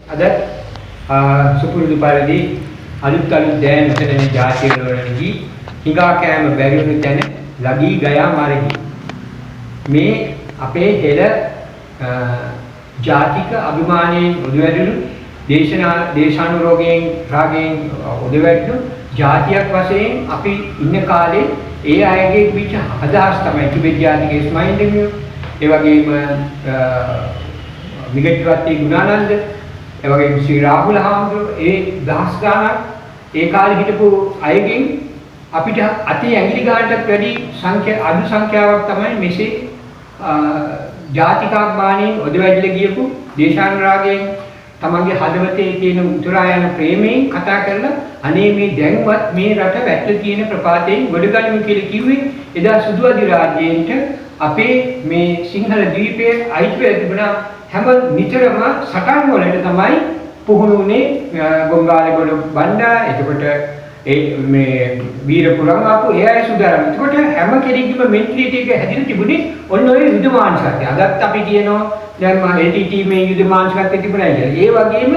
අද සුපුරුදු පරිදි අලුත් දෑන් මෙතන ජාතිය වලදී හිඟා කෑම බැරිවුණු තැන ලගී ගයා මාර්ගී මේ අපේ හෙළ ජාතික අභිමානයෙන් උදවැඩුණු දේශානුරෝගයෙන් රාගයෙන් උදවැඩුණු ජාතියක් වශයෙන් අපි ඉන්න කාලේ ඒ අයගේ පිට අදහස් තමයි ටිබෙට් ජාතික ස්මයින්ඩිමියෝ ඒ වගේම මිගට්ටවත්තේ ගුණානන්ද ඒ වගේම ශ්‍රී රාහුල හාමුදුරුවෝ ඒ දහස් ගාණක් ඒ කාලේ හිටපු අයගෙන් අපිට අතේ ඇඟිලි ගානටත් වැඩි අඩු සංඛ්‍යාවක් තමයි මෙසේ ජාතිකාභිමානයෙන් ඔදවැඩිලා ගියපු දේශානුරාගයෙන් තමන්ගේ හදවතේ තියෙන උතුරා යන ප්‍රේමයෙන් කතා කරලා අනේ මේ දැන්වත් මේ රට වැටලා තියෙන ප්‍රපාතයෙන් ගොඩගනිමු කියලා කිව්වේ එදා සුදු අධිරාජ්‍යයට අපේ මේ සිංහල දීපයේ අයිතිව තිබුණා හැම නිතරම සටන් වලට තමයි පුහුණුනේ ගොංගාලේගොඩ බණ්ඩා එතකොට මේ වීරපුරම් ආපු ඒ අය සුදානම්. එතකොට හැම කෙනෙක්ගේම මෙන්ටැලිටි එක හැදිලා තිබුණේ ඔන්න ඔය යුද මානසිකත්වය. අදත් අපි කියනවා දැන් LTT මේ යුද මානසිකත්වය තිබුණා කියලා. ඒ වගේම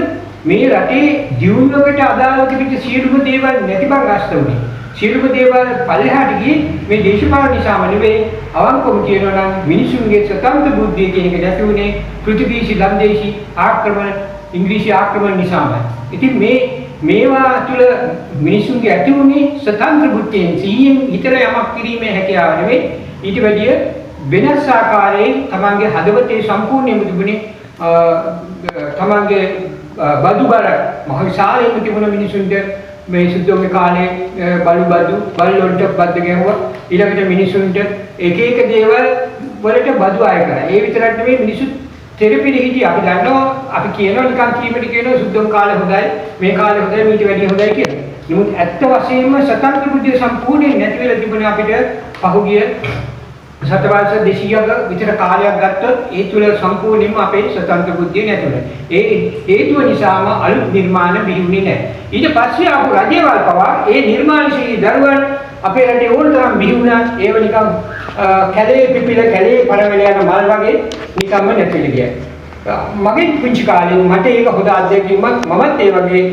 මේ රටේ දියුණුවකට අදාළව තිබිච්ච සියලුම දේවල් නැති බං අස්ත උනේ. සියලුම දේවල් පල්ලෙහාට ගියේ මේ දේශපාලන නිසාම නෙවෙයි. අවංකවම කියනවා නම් මිනිසුන්ගේ ස්වතන්ත්‍ර බුද්ධිය කියන එක නැති උනේ පෘථිවීසි ලන්දේසි ආක්‍රමණ ඉංග්‍රීසි ආක්‍රමණ නිසාමයි. ඉතින් මේවා තුළ මිනිසුන්ගේ ඇති වුණේ ස්වතන්ත්‍ර බුද්ධියෙන් සිහියෙන් හිතලා යමක් කිරීමේ හැකියාව නෙවෙයි ඊට වැඩිය වෙනස් ආකාරයෙන් තමන්ගේ හදවතේ සම්පූර්ණයෙන්ම තිබුණේ තමන්ගේ බදු බර මහ විශාලයෙන්ම තිබුණ මිනිසුන්ට මේ සුද්ධෝගේ කාලේ බලු වලට බද්ද ගැහුවා ඊළඟට මිනිසුන්ට එක එක දේවල් වලට බදු අය කරා. ඒ විතරක් නෙවෙයි මිනිසු තෙරපිලි හිටිය අපි දන්නවා අපි කියනවා නිකන් කීමට කියනවා සුද්ධෝග කාලේ හොඳයි මේ කාලේ හොඳයි මීට වැඩිය හොඳයි කියලා. නමුත් ඇත්ත වශයෙන්ම ස්වතන්ත්‍ර බුද්ධිය සම්පූර්ණයෙන් නැති වෙලා තිබුණේ අපිට පහුගිය සතවර්ෂ 200ක විතර කාලයක් ගත්තොත් ඒ තුල සම්පූර්ණයෙන්ම අපේ ස්වතන්ත්‍ර බුද්ධිය නැති වුණා. ඒ හේතුව නිසාම අලුත් නිර්මාණ බිහිුනේ නැහැ. ඊට පස්සේ ආපු රජවල් පවා ඒ නිර්මාණශීලී දරුවන් අපේ රටේ ඕන තරම් බිහිුණා. ඒව නිකන් කැලේ පිපිල කැලේ පරවල යන මල් වගේ නිකම්ම නැතිලා ගියා. මගේ පුංචි කාලේ මට ඒක හොඳ අත්දැකීමක්. මමත් ඒ වගේ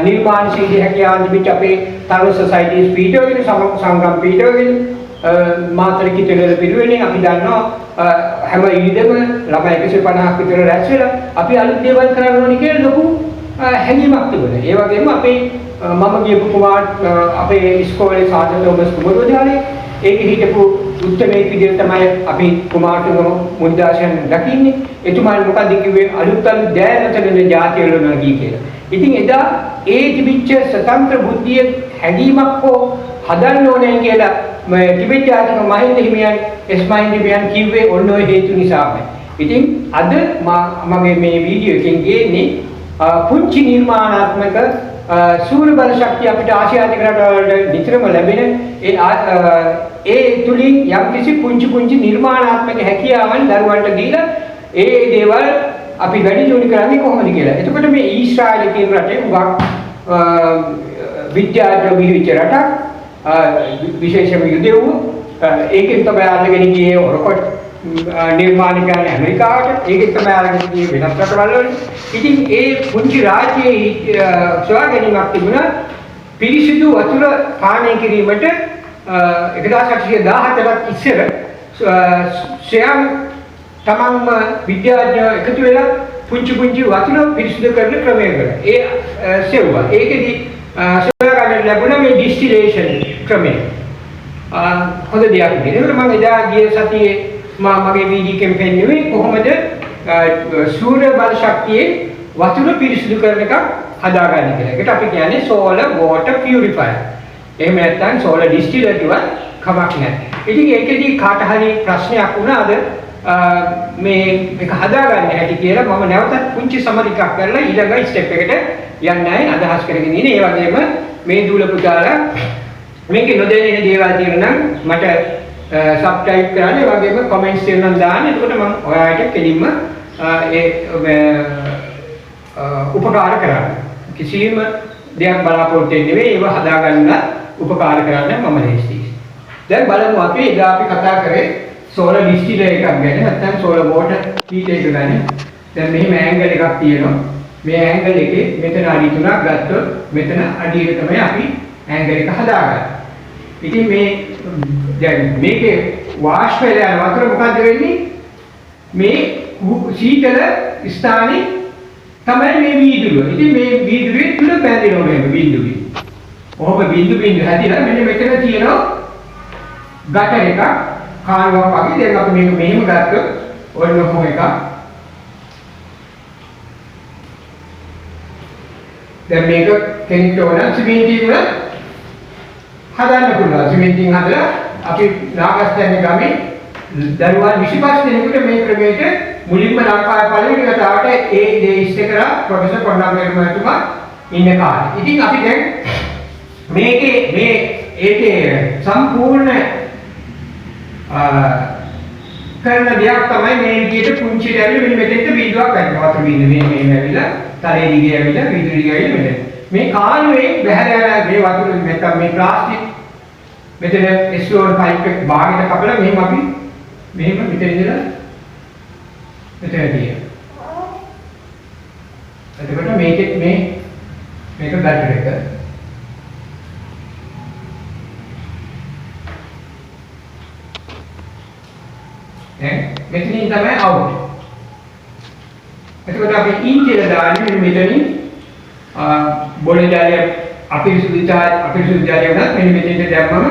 නිර්මාණශීලී හැකියාවන් තිබිච්ච අපේ තරුණ සොසයිටිස් පීඨවල සංගම් පීඨවල මාතර කිතලේ පිළිවෙලෙන් අපි දන්නවා හැම ඊදම ළමයි 150ක් විතර රැස් වෙලා අපි අලුත් දේවල් කරන්න ඕනේ කියලා ලොකු හැඟීමක් තිබුණා. ඒ වගේම අපේ මම ගියපු කුමාර් අපේ ඉස්කෝලේ සාදර තෝමස් කුමාර විද්‍යාලයේ ඒක හිටපු උත්තමයේ විදිහට තමයි අපි කුමාරතුංග මුනිදාසයන් දකින්නේ. එතුමායි මොකද කිව්වේ අලුත් දෑනතන ජාතිය වල නගී කියලා. ඉතින් එදා ඒ තිබිච්ච ස්වතන්ත්‍ර බුද්ධිය හැඟීමක් හෝ හදන්න ඕනේ කියලා ටිබෙට් ජාතික මහින්ද හිමියන් එස්මයින්ඩ් හිමියන් කිව්වේ ඔන්න ඔය හේතු නිසාමයි. ඉතින් අද මගේ මේ වීඩියෝ එකෙන් ගේන්නේ පුංචි නිර්මාණාත්මක සූර්ය බල ශක්තිය අපිට ආසියාතික රටවල නිතරම ලැබෙන ඒ තුලින් යම්කිසි පුංචි නිර්මාණාත්මක හැකියාවන් දරුවන්ට දීලා ඒ දේවල් අපි වැඩි දියුණු කරන්නේ කොහොමද කියලා. එතකොට මේ ඊශ්‍රායලයේ කියන රටේ උගක් විද්‍යාඥයෝ බිහිවෙච්ච රටක් විශේෂම යුදෙව්ව ඒකෙන් තමයි අරගෙන ගියේ ඔරකොට් නිර්මාණ කරන ඇමරිකාවට ඒකෙන් තමයි අරගෙන ගියේ වෙනත් රටවල් වල. ඉතින් ඒ පුංචි රාජ්‍යයේ සොයාගැනීමක් තිබුණා පිරිසිදු වතුර පානය කිරීමට 1817ක් ඉස්සර ශ්‍රයම් තමන්ම විද්‍යාඥයෝ එකතු වෙලා පුංචි වතුර පිරිසිදු කරන ක්‍රමයකට ඒ සෙව්වා. ඒකෙදි සොයාගන්න ලැබුණා මේ ඩිස්ටිලේෂන් ක්‍රමය. හොඳ දෙයක් විදිහට. ඒකට මම එදා ගිය සතියේ මගේ වීඩියෝ කැම්පේන් එකේ කොහොමද සූර්ය බල ශක්තියේ වතුර පිරිසිදු කරන එකක් හදාගන්නේ කියලා. ඒකට අපි කියන්නේ solar water purifier. එහෙම නැත්නම් solar distiller කිව්වත් කමක් නැහැ. ඉතින් ඒකෙදි කාට හරි ප්‍රශ්නයක් වුණාද මේක හදාගන්න හැටි කියලා මම නැවතත් පුංචි සමරිකක් කරලා ඊළඟ ස්ටෙප් එකට යන්නයි අදහස් කරගෙන ඉන්නේ. ඒ වගේම මේ දූල පුතාලා මේකේ නොදැනෙන දේවල් තියෙනවා නම් මට සබ්ස්ක්‍රයිබ් කරන්න. ඒ වගේම කමෙන්ට්ස් දෙන්නම් දාන්න. එතකොට මම ඔයාලට කෙලින්ම උපකාර කරන්න. කිසිම දෙයක් බලාපොරොත්තු වෙන්නේ නෙවෙයි. ඒව හදාගන්න උපකාර කරන්න මම ලේසියි. දැන් බලමු අපි එදා අපි කතා කරේ solar distiller එකක් ගැන නැත්නම් solar water heater එක ගැන. දැන් මෙහෙම ඇන්ගල් එකක් තියෙනවා. මේ ඇන්ගල් එකේ මෙතන අඩි 3ක් ගත්තොත් මෙතන අඩියක තමයි අපි ඇන්ගල් එක හදාගන්නේ. ඉතින් මේ දැන් මේකේ වාෂ්ප වෙලා යන වතුර මොකද්ද වෙන්නේ? මේ සීතල ස්ථානේ තමයි මේ වීදුරුව. ඉතින් මේ වීදුරුවේ තුල බැඳෙනවා මේ බිඳුවේ. ඔහොම බිඳු හැදිලා මෙන්න මෙතන තියෙනවා ගටර් එකක් කානුවක් වගේ. දැන් අපි මේක මෙහෙම ගත්තොත් ඔන්න ඔහොම එකක්. දැන් මේක කෙනෙක්ට ඕන සිමෙන්තියෙන් හදන්න පුළුවන්. සිමෙන්තියෙන් හදලා අපි නාගස්තන්නේ ගමේ දරුවන් 25 දෙනෙකුට මේ ක්‍රමයට මුලින්ම ලංකාවේ පළවෙනි වතාවට ඒ දේ ඉස්ත කරා ප්‍රොෆෙසර් පොණ්ණම්බේක මහතුමා ඉන්න කාලේ. ඉතින් අපි දැන් මේකේ ඒකේ සම්පූර්ණ කරන දෙයක් තමයි මේ විදිහට පුංචි දැවිලි මෙන්න මෙතෙන්ට බිඳුවක් ගන්නවා. වතුර බිඳ මේ ඇවිල්ලා තලේ දිගේ ඇවිල්ලා විදුලි දිගේ ඇවිල්ලා මෙතන. මේ කානුවේ බහැර යන මේ වතුර නැත්තම් මේ ප්ලාස්ටික් මෙතන ස්ලෝන් පයිප් එක භාගයට කපලා මෙහෙම අපි මෙහෙම මෙතන ඉඳලා මෙතන තියෙනවා. එතකොට මේක ගටර් එක. මෙතනින් තමයි අවුට්. එතකොට අපි ඉන් කියලා දාන්නේ මෙතනින් බොළ ජලය අපිරිසුදු ජලය උනත් මෙන්න මෙතෙන්ට දැම්මම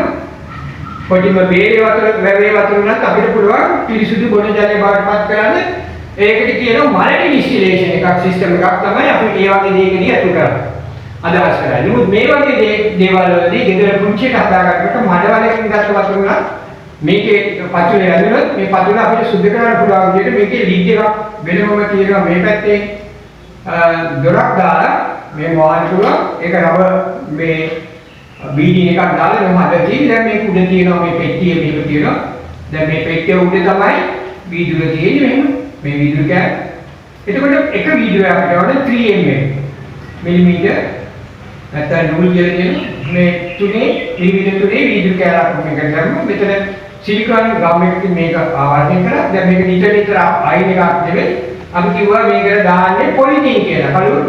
කොටිම බේරේ වතුර වැවේ වතුර උනත් අපිට පුළුවන් පිරිසුදු බොළ ජලය බවට පත් කරන්න. ඒකට කියනවා මල්ටි ඩිස්ටිලේෂන් එකක් සිස්ටම් එකක් තමයි අපි මේ වගේ දෙයකදී අතු කරන්නේ. අදහස් කරන්නේ. නමුත් මේ වගේ දේවල් වලදී ගෙදර පුංචිට හදාගන්නකොට මඩවලකින් ගත්ත වතුර උනත් මේකේ පතුලේ ඇදුනොත් මේ පතුල අපිට සුද්ධ කරන්න පුළුවන් විදිහට මේකේ ලිඩ් එකක් වෙනමම තියෙනවා මේ පැත්තේ දොරක් දාලා මේ මොහාන පුළුවන් ඒක රබර් මේ බීඩින් එකක් දාලා මේ මඩ තියෙන්නේ දැන් මේක උඩ තියෙනවා මේ පෙට්ටිය මේක තියෙනවා දැන් මේ පෙට්ටිය උඩ තමයි වීදුර තියෙන්නේ මෙහෙම මේ වීදුර කෑම එතකොට එක වීදුරයක් අපිට ඕන 3 මිලිමීටර් නැත්නම් නූල් කියලා කියන මේ තුනේ මිලිමීටර් තුනේ වීදුර කෑල්ලක් මේක ගන්නවා මෙතන සිලිකෝන් ගම් එකකින් මේක ආවරණය කරලා දැන් මේක නිතර අයින් එකක් නෙවෙයි අපි කිව්වා මේකට දාන්නේ පොලිතීන් කියලා කලුර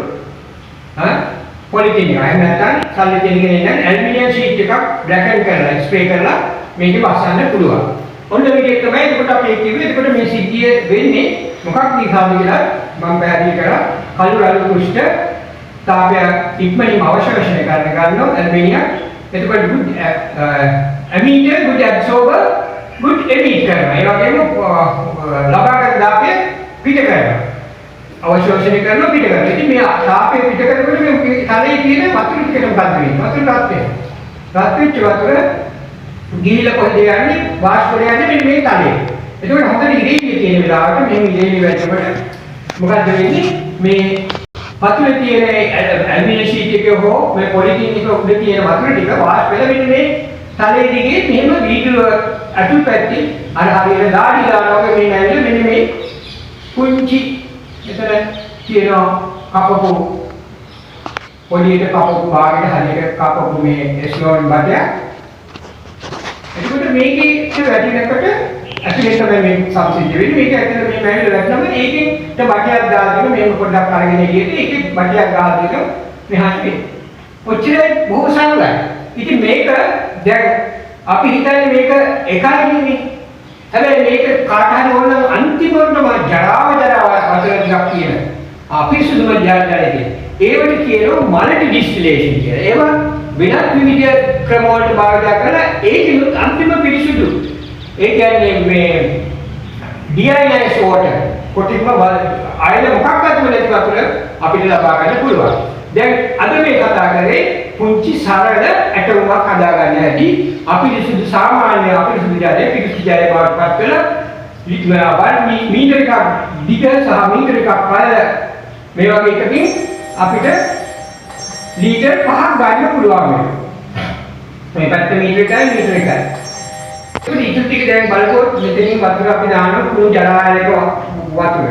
පොලිතීන් එක එහෙම නැත්නම් සල්ලි දෙන කෙනෙක් නම් ඇලුමිනියම් ෂීට් එකක් බ්ලැකන් කරලා ස්ප්‍රේ කරලා මේකේ වස්සන්න පුළුවන් ඔන්න මේක තමයි එතකොට අපි කිව්වේ එතකොට මේ සිද්ධිය වෙන්නේ මොකක් නිසාද කියලා මම පැහැදිලි කරා කලුර අලු කුෂ්ඨ තාපය ඉක්මනින්ම අවශෝෂණය කරනවා ඇලුමිනියම් එතකොට good emitter good absorber good emit කරනවා ඒ වගේම ලබාගත් තාපය පිට කරනවා අවශෝෂණය කරනවා පිට කරනවා ඉතින් මේ තාපය පිට කරනකොට මේ තලයේ තියෙන වතුර ටිකට මොකද වෙන්නේ වතුර රත් වෙච්ච වතුර ගිහිලා කොහෙද යන්නේ වාෂ්ප යන්නේ මෙන්න මේ තලයේ එතකොට හොඳට ඉරේලිය තියෙන වෙලාවට මේ ඉරේලිය වැටෙනකොට මොකද වෙන්නේ මේ වතුරේ තියෙන ඇලුමිනියම් ෂීට් එකේ හෝ මේ පොලිතීන් එක උඩ තියෙන වතුර ටික වාෂ්ප වෙලා මෙන්න මේ තලයේ දිගේ මෙහෙම වීදුරුව අතුල් පැත්තේ අර හරියට දාඩි දානවා වගේ මේ නැවිලා මෙන්න මේ කුංචි එතන තියෙන කපපු පොලියට කපපු භාගයට හරියට කපපු මේ ස්ලෝන් බඩය එතකොට මේකේ වැටෙනකොට ඇතුලේ තමයි මේ සම්සිද්ධ වෙන්නේ මේක ඇතුලේ මේ මැවිල වැටෙනම ඒකෙන් බඩයක් දාගෙන මේක පොඩ්ඩක් අරගෙන ගියේට ඒකේ බඩයක් දාගෙන මෙහාට වෙන්නේ ඔච්චරයි බොහෝ සරලයි ඉතින් මේක දැන් අපි හිතන්නේ මේක එකයි නෙමෙයි හැබැයි මේක කාට හරි ඕන අන්තිමටම ජරාව වතුර ටිකක් කියන අපිරිසුදුම ජලයේදී ඒවට කියනවා මල්ටි ඩිස්ටිලේෂන් කියලා ඒවා වෙනත් විවිධ ක්‍රම වලට භාවිත කරලා ඒකිනුත් අන්තිම පිරිසුදු ඒ කියන්නේ මේ DIS water කොටින්ම අයල මොකක්වත් නැති වතුර අපිට ලබා ගන්න පුළුවන්. දැන් අද මේ කතා කරේ පුංචි සරල ඇටවුමක් හදා ගන්න හැටි අපිරිසුදු සාමාන්‍ය අපිරිසුදු ජලය පිරිසුදු ජලය බවට පත් කරලා මීටර එකක් දිග සහ මීටර එකක් පළල මේ වගේ එකකින් අපිට ලීටර් 5ක් ගන්න පුළුවන් වෙනවා. මේ පැත්ත මීටර එකයි මීටර එකයි. ඒක ඉතින් ටික දැන් බලපුවොත් මෙතනින් වතුර අපි දාන කුණු ජලාලයක වතුර.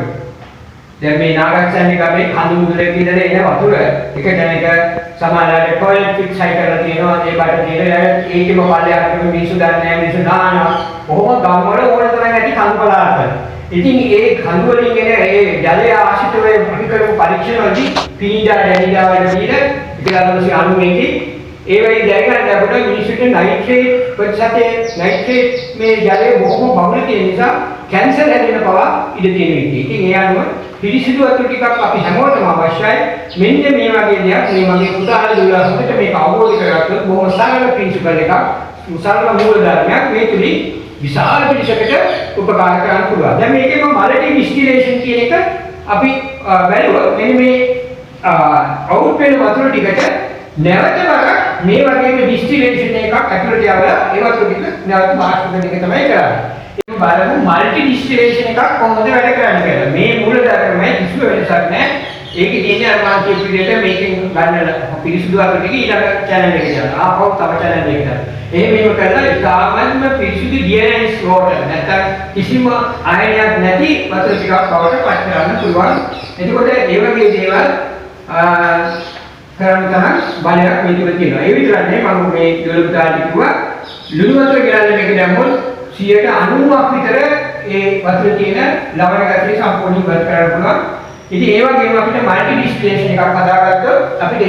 දැන් මේ නාගස්සන්නේ ගමේ කඳු මුදුලේ ඉඳලා එන වතුර එක දැනක සමානලට ටොයිලට් ෆික්ස් හයි කරලා තියෙනවා ඒ බඩ තියෙන ඒකෙම පල්ලයක් මිනිස්සු දන්නේ නැහැ මිනිස්සු දානවා. කොහොම ගම් වල ඕන තරම් ඇති කඳු පලාත. ඉතින් ඒ කඳු වලින් එන ඒ ජලය ආශ්‍රිතව අපි කරපු පරීක්ෂණවලදී පීඩා දැනිලා වල දීලා ඉතින් අනු මේකේ ඒ වගේ දැනගන්න ලැබුණා මිනිස්සුන්ට නයිට්‍රේට් ප්‍රතිශතයේ නයිට්‍රේට් මේ ජලයේ බොහොම බහුල තියෙන නිසා කැන්සර් හැදෙන බව ඉඩ තියෙන විදිහ. ඉතින් ඒ අනුව පිරිසිදු වතුර ටිකක් අපි හැමෝටම අවශ්‍යයි. මෙන්න මේ වගේ දෙයක් මේ මගේ පුතාලා දුවලා හොඳට මේක අවබෝධ කරගත්තොත් බොහොම සරල ප්‍රින්සිපල් එකක්, සරල මූල ධර්මයක් මේ තුලින් විශාල පිරිසකට උපකාර කරන්න පුළුවන්. දැන් මේකේ මම මල්ටි ඩිස්ටිලේෂන් කියන එක අපි බැලුවා. මෙන්න මේ අවුට් වෙන වතුර ටිකට නැවත වරක් මේ වගේම ඩිස්ටිලේෂන් එකක් ඇතුළට යවලා ඒ වතුර ටික නැවත බාෂ්ප කරන එක තමයි කරන්නේ. ඒක බලමු මල්ටි ඩිස්ටිලේෂන් එකක් කොහොමද වැඩ කරන්නේ කියලා. මේ මූල ධර්මයි කිසිම වෙනසක් නැහැ. ඒකේ තියෙන අර මාත් කියපු විදිහට මේකෙන් ගන්න පිරිසුදු වතුර ටික ඊළඟ channel එකට යනවා. ආපහු තව channel එකකට. එහෙම කරලා ඉතාමත්ම පිරිසුදු DNA water නැත්නම් කිසිම අයනයක් නැති වතුර ටිකක් බවට පත් කරන්න පුළුවන්. එතකොට ඒ වගේ දේවල් කරන්න තමයි බලයක් මේ තුල තියෙනවා. ඒ විතරක් නෙවෙයි මම මේ ඩෙවලොප් දාලා කිව්වා ලුණු වතුර කියලා මේක දැම්මොත් 90ක් විතර ඒ වතුරේ තියෙන ලවණ ගතිය සම්පූර්ණයෙන් ඉවත් කරන්න පුළුවන්. ඉතින් ඒ වගේම අපිට මල්ටි ඩිස්ටිලේෂන් එකක් හදාගත්තොත් අපිට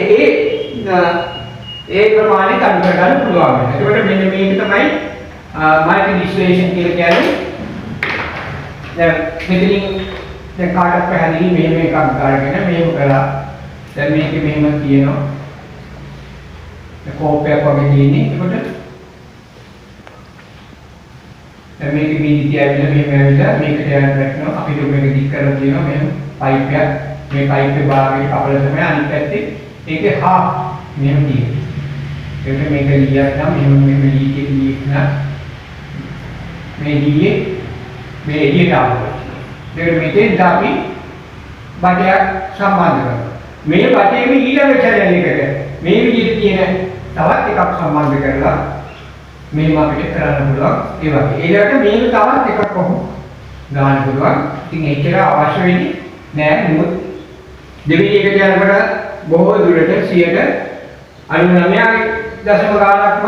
ඒ ප්‍රමාණයට අඩු කරගන්න පුළුවන්. ඒකට මෙන්න මේක තමයි මල්ටි ඩිස්ටිලේෂන් කියලා කියන්නේ. දැන් මෙතනින් දැන් කාටත් පැහැදිලි මෙහෙම එකක් ගන්නගෙන මෙහෙම කරලා දැන් මේකේ මෙහෙම තියෙනවා. කෝපයක් වගේ තියෙන්නේ. ඒකට දැන් මේකේ බීජිය ඇවිල්ලා මෙහෙම ඇවිල්ලා මේකට යන්න රැක්නවා. අපිට මේක දික් කරලා තියෙනවා මෙහෙම පයිප් එකක්. මේ පයිප් එකේ භාගයේ කපල තමයි අනිත් පැත්තේ ඒකේ හාෆ් මෙහෙම තියෙන්නේ. ඒකට මේක ලියක් නම් මෙහෙම ලීක් එක ලියක් නම් මේ ලියේ මේ එළියට ආවොත් ඒකට මෙතෙන් අපි බඩයක් සම්බන්ධ කරනවා. මේ බඩේම ඊළඟ channel එකට මේ විදිහට තියෙන තවත් එකක් සම්බන්ධ කරලා මේව අපිට කරන්න පුළුවන්. ඒ වගේ. ඒකට මේක තවත් එකක් කොහොම ගන්න පුළුවන්. ඉතින් ඒකට අවශ්‍ය වෙන්නේ නෑ නමුත් දෙවෙනි එක කියනකොට බොහෝ දුරට 99.9 ගානක්ම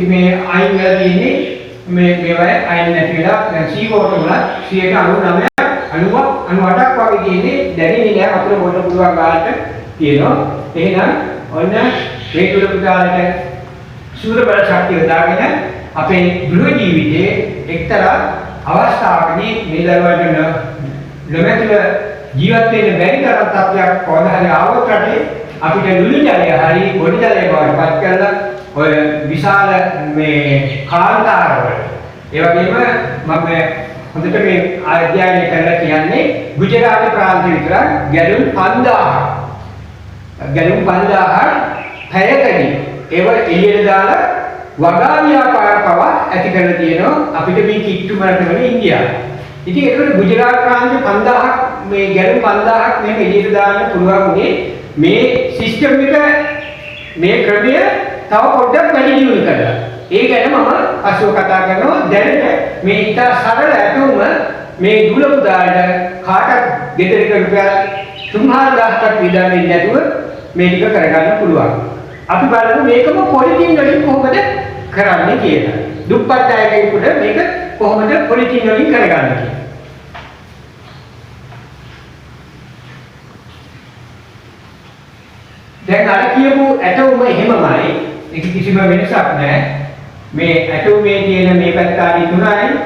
මේ අයින් වෙලා තියෙන්නේ මේවයි අයින් නැති වෙලා දැන් සීවෝට වල 99.98ක් වගේ තියෙන්නේ දැනෙන්නේ නෑ වතුර බොන්න පුළුවන් ගානට තියෙනවා. එහෙනම් ඔන්න මේ තුල පුතාලට සූර්ය බල ශක්තිය දාගෙන අපේ ගෘහ ජීවිතයේ එක්තරා අවස්ථාවකදී මේ දරුවන්ට නොමැතිව ජීවත් වෙන්න බැරි තරම් තත්ත්වයක් කොහොමද හරි ආවොත් රටේ අපිට ලුණු ජලය හරි ගොඩ ජලය බවට පත් කරලා ඔය විශාල මේ කාන්තාරවල ඒ වගේම මම හොඳට මේ අධ්‍යයනය කරලා කියන්නේ ගුජරාට් ප්‍රාන්තය විතරක් ගැලුම් 5000ක් පැයකදී ඒව එළියට දාලා වගා ව්‍යාපාර පව ඇති කරලා තියෙනවා අපිට මේ කිට්ටුම රටවල ඉන්දියාවේ. ඉතින් ඒකට ගුජරාට් ප්‍රාන්තේ 5000ක් මේ ගැලුම් 5000ක් මේක එළියට දාන්න පුළුවන් උනේ මේ සිස්ටම් එක මේ ක්‍රමය තව පොඩ්ඩක් වැඩි දියුණු කරලා. ඒ ගැන මම පසුව කතා කරනවා. දැනට මේ ඉතා සරල ඇතුම මේ දුල පුදාට කාටත් ගෙදරක රුපියල් 3000ක් විතර දෙන්න නැතුව මේ ටික කරගන්න පුළුවන්. අපි බලමු මේකම පොලිතින් වලින් කොහොමද කරන්නේ කියලා. දුප්පත් අයගෙකුට මේක කොහොමද පොලිතින් වලින් කරගන්නේ කියලා. දැන් අර කියපු ඇටෝම එහෙමමයි. ඒක කිසිම වෙනසක් නැහැ. මේ ඇටෝමේ තියෙන මේ පැත්ත අඩි 3යි.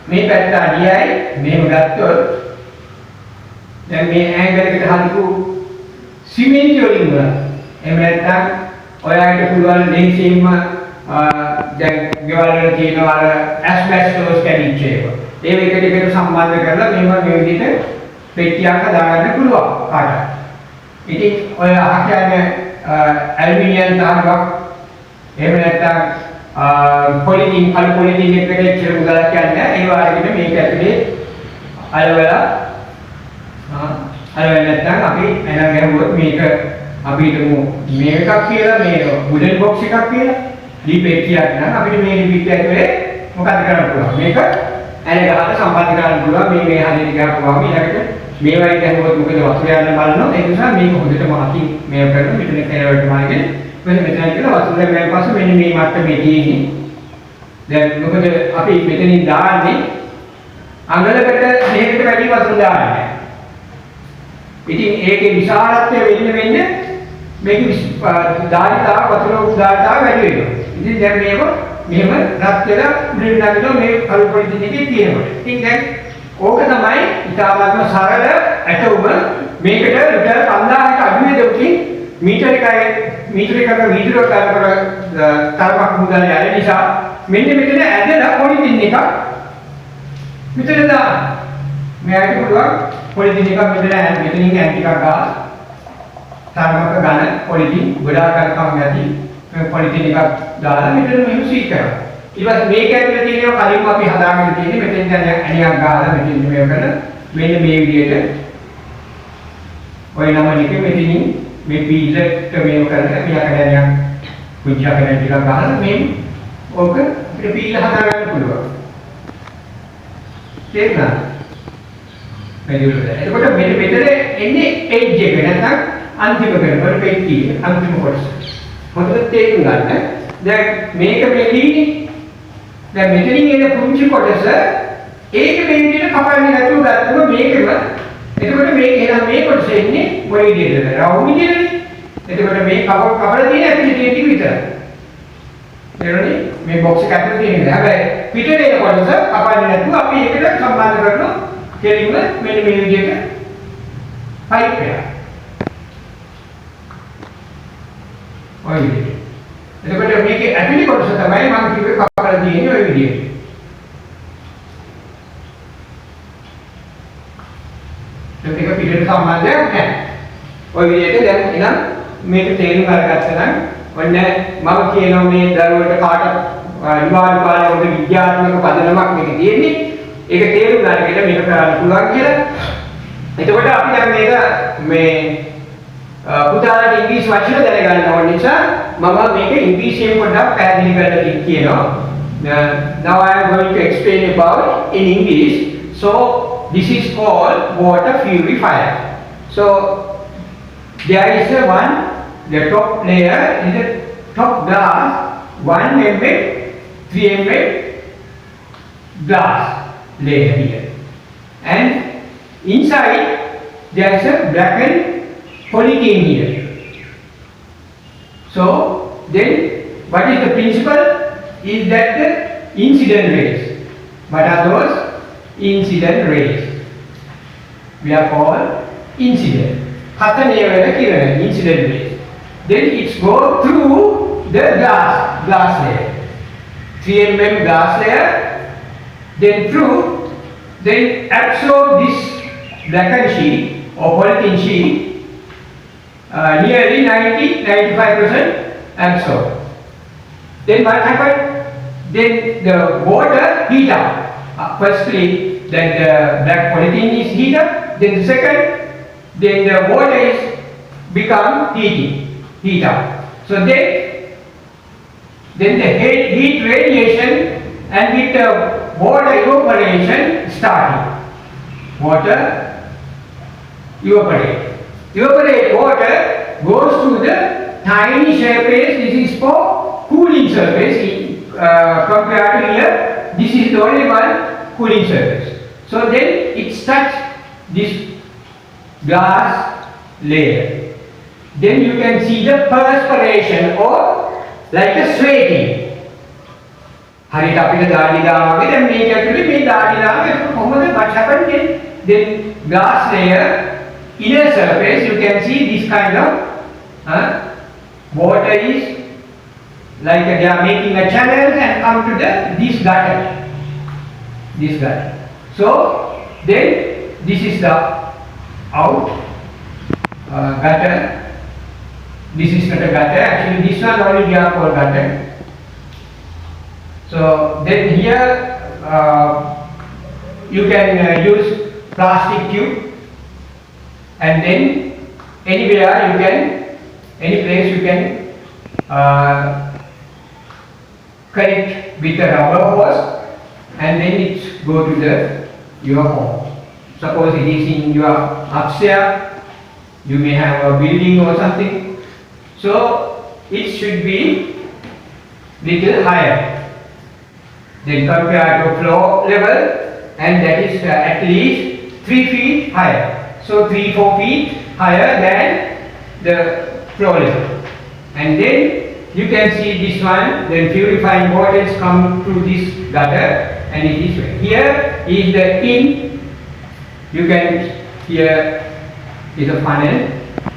මේ පැත්ත අඩියයි. මේව ගත්තොත් දැන් මේ ඇන්ගල් එකට හදපු සිමෙන්ති වලින් එහෙම නැත්නම් ඔයාලට පුළුවන් දෙහිසින්ම දැන් ගෙවල් වල තියෙන අර ඇස්බෙස්ටෝස් කැඩිච්ච ඒවා. ඒව එකට එකට සම්බන්ධ කරලා මේ විදිහට පෙට්ටියක් හදාගන්න පුළුවන් කාටද. ඉතින් ඔය අහන්නේ ඇලුමිනියම් තාරයක් එහෙම නැත්නම් පොලිතින් එකට ඉච්චර මුදලක් යන්නේ ඒ වගේම මේක ඇතුලේ අලවලා නැත්නම් අපි එන ගැහුවොත් මේක අපි හිතමු මේකක් කියලා මේ වුඩන් බොක්ස් එකක් කියලා දීපේකියක් නම් අපිට මේ රිපීට් ඇතුලේ මොකද කරන්න පුළුවන් මේක ඇල ගහලා සම්බන්ධ කරන්න පුළුවන් මේ හරියට ගහපුවාම ඊළඟට මේ වගේ ගැහුවොත් මොකද වතුර යන බලනවා ඒ නිසා මේක හොඳටම අකින් මේව කරලා මෙතන කෙලවට මාගෙන මෙතන කියලා වතුර ගෑන පස්සේ මෙන්න මේ මට්ටමේ තියෙන්නේ දැන් මොකද අපි මෙතනින් දාන්නේ අඟලකට දෙකකට වැඩි වතුර දාන්නේ නැහැ. ඉතින් ඒකේ විශාලත්වය වෙන්න මේක ධාරිතාව වතුර ධාරිතාව වැඩි වෙනවා. ඉතින් දැන් මේක මෙහෙම රත් වෙලා උඩට නැගිනවා මේ කළු පොලිතින් එකේ තියෙනකොට. ඉතින් දැන් ඕක තමයි ඉතාමත්ම සරල ඇටුම මේකට රුපියල් 5000කට අඩු වේදකින් මීටර එකක වීදුරුවක් කරකට තරමක් මුදල් යන නිසා මෙන්න මෙතන ඇදලා පොලිතින් එකක් මෙතන දාන්න. මෙයාට පුළුවන් පොලිතින් එකක් මෙතනින් ඈන් ටිකක් ගන්න. තරමක ගන්න පොලිතින් ගොඩාක් ගන්නකම් යටි මේ පොලිතින් එකක් දාලා මෙතන මෙහෙම සීල් කරනවා. ඊට පස්සේ මේක ඇතුලේ තියෙනවා කලින්ම අපි හදාගෙන තියෙන්නේ මෙතෙන් දැන් ඇණියක් ගහලා මෙතෙන් මේක කරන මෙන්න මේ විදිහට ඔය නම එකේ මෙතනින් මේ පීලට මේව කරන මෙයාකඩයක් කුංචාකඩයක් ටිකක් ගහලා මේ ඕක අපිට පීල හදාගන්න පුළුවන්. තේරුණාද? එතකොට මෙතන එන්නේ එජ් එක නැත්නම් අන්තිම කරනකොට පෙට්ටිය අන්තිම කොටස. හොඳට තේරුම් ගන්න. දැන් මේක මෙලිනේ. දැන් මෙතනින් එන පුංචි කොටස ඒක මේ විදිහට කපන්නේ නැතුව ගත්තම මේකම එතකොට මේක එනවා මේ කොටස එන්නේ මොන විදිහටද? රවුම් විදිහටනේ. එතකොට මේ කපලා තියෙන ඇතුලේ තියෙන ටික විතරයි. එරණි මේ බොක්ස් එක ඇතුලේ තියෙන. හැබැයි පිටේ එන කොටස කපන්නේ නැතුව අපි ඒකට සම්බන්ධ කරනවා. කෙලින්ම මෙන්න මේ විදිහට පයිප් එක. ඔය විදිහට. එතකොට මේකේ ඇතුලේ කොටස තමයි මම කිව්වේ කපලා තියෙන්නේ ඔය විදිහට. ඒක පිටේට සම්බන්ධයක් නැහැ. ඔය විදිහට දැන් එනම් මේක තේරුම් අරගත්තා නම් ඔන්න මම කියනවා මේ දරුවට කාට නිවාඩු කාලේ වගේ විද්‍යාත්මක පදනමක් මේක තියෙන්නේ. ඒක තේරුම් ගන්නකොට මේක කරන්න පුළුවන් කියලා. එතකොට අපි දැන් මේක පුතාලට ඉංග්‍රීසි වචන දැනගන්න ඕන නිසා මම මේක ඉංග්‍රීසියෙන් පොඩ්ඩක් පැහැදිලි කරලා කියනවා. Now I am going to explain about in English. So this is called water purifier. So there is the top layer is the top glass 1 mm 3 mm glass layer here, and inside there is a blackened polythene here. So then what is the principle is that the incident rays. What are those incident rays? We are called incident. Incident rays. Then it goes through the glass layer, 3 mm glass layer, then absorb this blackened sheet or polythene sheet, nearly 90-95% absorb. Then what happened? Then the water heat up. Firstly, then the black polythene is heat up. Then the second, then the water is become heat up. So then the heat radiation and with the water evaporation starting. Water evaporate water goes to the tiny surface. This is for cooling surface. Compared to here, this is the only one cooling surface. So then it touches this glass layer. Then you can see the perspiration or like a sweating. හරියට අපිට දාඩි දානවා වගේ දැන් මේක ඇතුලේ මේ දාඩි දානවා ඒක කොහොමද what happened then glass layer inner surface you can see this kind of water is like they are making a channel and come to this gutter. So then this is the out gutter. This is not a gutter, actually this one only we are called gutter. So then here you can use plastic tube, and then any place you can connect with a rubber hose, and then it go to your home. Suppose it is in your upstairs, you may have a building or something, so it should be little higher. Then compared to floor level, and that is at least 3 feet higher. So 3-4 feet higher than the floor level. And then you can see this one, then purifying waters come through this gutter and it is way. Here is the in. You can, here is a funnel.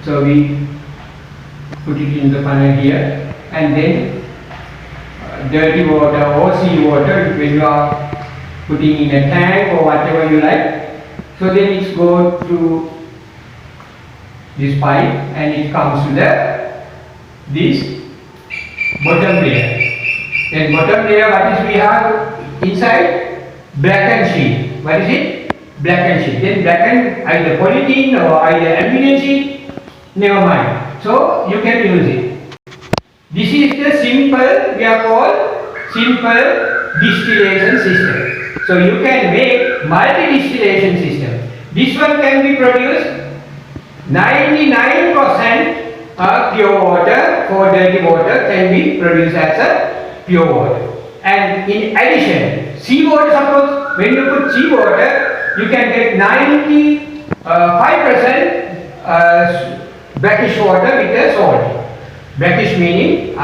So we put it in the funnel here, and then dirty water or sea water when you are putting in a tank or whatever you like. So then it goes through this pipe and it comes to this bottom layer. Then bottom layer, what is we have inside? Blackened sheet. What is it? Blackened sheet. Then blackened either polythene or either aluminum sheet. Never mind. So you can use it. This is the simple, we are called simple distillation system. So you can make multi-distillation system. This one can be produced 99% pure water for dirty water can be produced as a pure water. And in addition, seawater, suppose when you put seawater, you can get 95% brackish water with the salt. Brackish meaning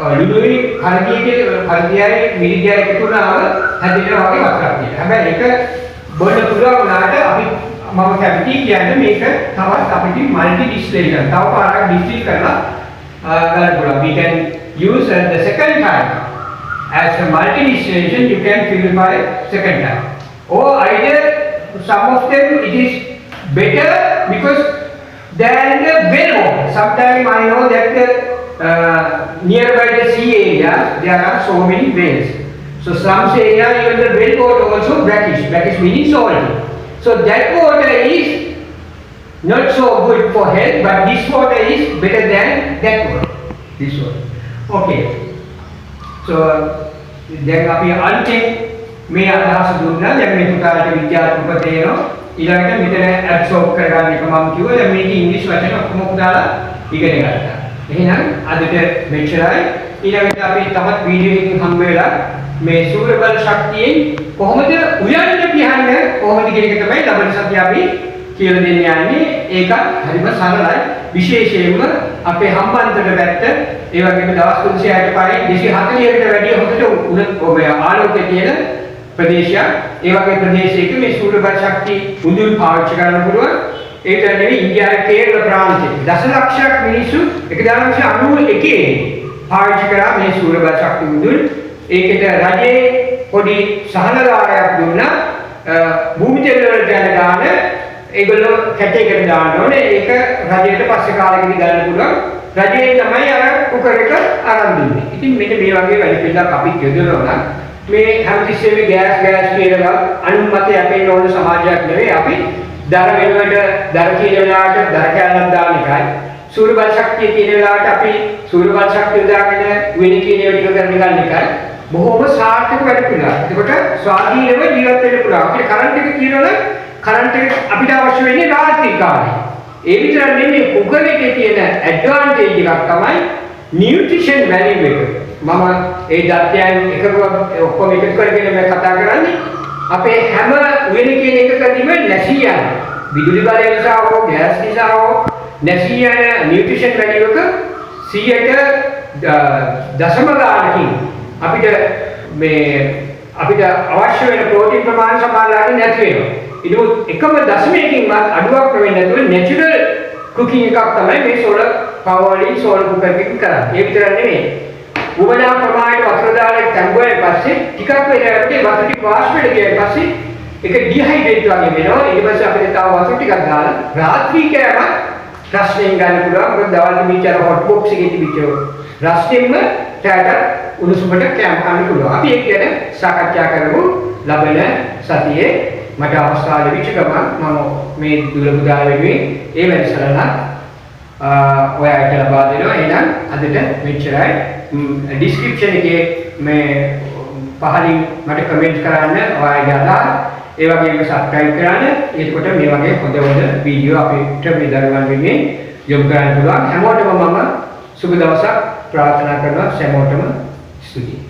ලුණුයි හල්දියයි මිරිදියයි එකතු වුණාම හැදෙන වගේ වතුරක් තියෙනවා. හැබැයි ඒක බොන්න පුළුවන් වුණාට අපි මම කැමති කියන්නේ මේක තවත් අපිට මල්ටි ඩිස්ටිලේෂන් තව පාරක් ඩිස්ටිල් කරලා ගන්න පුළුවන්. We can use the second time as a multi distillation. You can purify second time. Or either some of them it is better because than the well water. Sometimes I know that nearby the sea area there are so many wells. So some area even the well water also brackish. Brackish meaning salty. So that water is not so good for health, but this water is better than that water. This water. Okay. So දැන් අපි අන්තිම මේ අදහස දුන්නා. දැන් මේ පුතාලට විද්‍යාත්මක තේරෙනවා. ඊළඟට මෙතන ඇබ්සෝබ් කරගන්න එක මම කිව්වා. දැන් මේක ඉංග්‍රීසි වචන ඔක්කොම පුතාලා ඉගෙන ගත්තා. එහෙනම් අදට මෙච්චරයි. ඊළඟට අපි තවත් වීඩියෝ එකකින් හම්බ වෙලා මේ සූර්ය බල ශක්තියෙන් කොහොමද උයන්න කියන්නේ කොහොමද කියන එක තමයි ලබන සතිය අපි කියලා දෙන්න යන්නේ. ඒක හරිම සරලයි. විශේෂයෙන්ම අපේ හම්බන්තොට පැත්ත ඒ වගේම දවස් 360ට පරිදි 240කට වැඩිය හොඳට ඔබ ආලෝකයේ තියෙන ප්‍රදේශයක්. ඒ වගේ ප්‍රදේශයක මේ සූර්ය බල ශක්තිය මුදුන් පාවිච්චි කරන්න පුළුවන්. ඒක නෙවෙයි ඉන්දියාවේ කේරළ ප්‍රාන්තයේ දශලක්ෂයක් මිනිස්සු 1991 පාවිච්චි කරා මේ සූර්ය බල ශක්තිය මුදුන්. ඒකට රජයේ පොඩි සහනදායයක් දුන්නා. භූමි තෙල් වලට යන ගාන ඒගොල්ලෝ කැටයකට දාන්න ඕනේ. ඒක රජයට පස්සේ කාලෙකදී ගන්න පුළුවන්. රජයේ තමයි අර කුකර් එක අරන් දුන්නේ. ඉතින් මෙන්න මේ වගේ වැඩ පිළිවෙලක් අපි යොදනවා නම් මේ හැමතිස්සෙම ගෑස් කියලා අනුමතය අපේ ඕන සමාජයක් නෙවෙයි. අපි දර වෙනුවට දර කියන වෙලාවට දර කෑල්ලක් දාන එකයි. සූර්ය බල ශක්තිය කියන වෙලාවට අපි සූර්ය බල ශක්තිය දාගෙන වෙන කියන ඒවා ටික කරන එකයි. බොහොම සාර්ථක වැඩ පිළිවෙලක්. ඒකට ස්වාධීනව ජීවත් වෙන්න පුළුවන්. අපිට කරන්ට් එක කියනවනේ කරන්ට් එක අපිට අවශ්‍ය වෙන්නේ රාත්‍රී කාලේ. ඒ විතර නෙමෙයි කුකර් එකේ තියෙන ඇඩ්වාන්ටේජ් එකක් තමයි නියුට්‍රිෂන් වැලියු එක. මම ඒ දත්තයන් එකක ඔක්කොම එකතු කරගෙන මම කතා කරන්නේ. අපේ හැම උයන කියන එකකදීම නැසී යන විදුලි බලය නිසා හෝ ගෑස් නිසා හෝ නැසී යන නියුට්‍රිෂන් වැලියු එක 100ට දශම ගානකින් අපිට අවශ්‍ය වෙන ප්‍රෝටීන් ප්‍රමාණය සමානලාට නැති වෙනවා. ඒක එකම දශමයකින්වත් අඩුවක් වෙන්නේ නැතුව නැචරල් කුකින් එකක් තමයි මේ සෝලර් පවර් වලින් සෝලර් කුකර් එකකින් කරන්නේ. ඒ විතර නෙමෙයි. උවමනා ප්‍රමාණයට වතුර දාලා තැඹුවාට පස්සේ ටිකක් වෙලාවකට වතුර ටික වාෂ්පයට ගියාට පස්සේ ඒක ඩිහයිඩ්‍රේට් වගේ වෙනවා. ඊට පස්සේ අපිට තව වතුර ටිකක් දාලා රාත්‍රී කෑම රස්නෙන් ගන්න පුළුවන්. මොකද දවල් මිච්චර හොට් බොක්ස් එකේ තිබිච්ච රස්නෙන්ම ටැට උණුසුමට කෑම කන්න පුළුවන්. අපි ඒක ගැන සාකච්ඡා කරමු ලබන සතියේ. මට අවස්ථාව ලැබිච්ච ගමන් මම මේ දුලපු දාලා වෙනුවෙන් ඒ වැඩසටහන ඔයාලට ලබා දෙනවා. එහෙනම් අදට මෙච්චරයි. ඩිස්ක්‍රිප්ෂන් එකේ මේ පහලින් මට කමෙන්ට් කරන්න ඔයාලගේ අදහස්. ඒ වගේම සබ්ස්ක්‍රයිබ් කරන්න. එතකොට මේ වගේ හොඳ වීඩියෝ අපිට මේ දරුවන් වෙනුවෙන් යොමු කරන්න පුළුවන්. හැමෝටම මම සුබ දවසක් ප්‍රාර්ථනා කරනවා. හැමෝටම ස්තුතියි.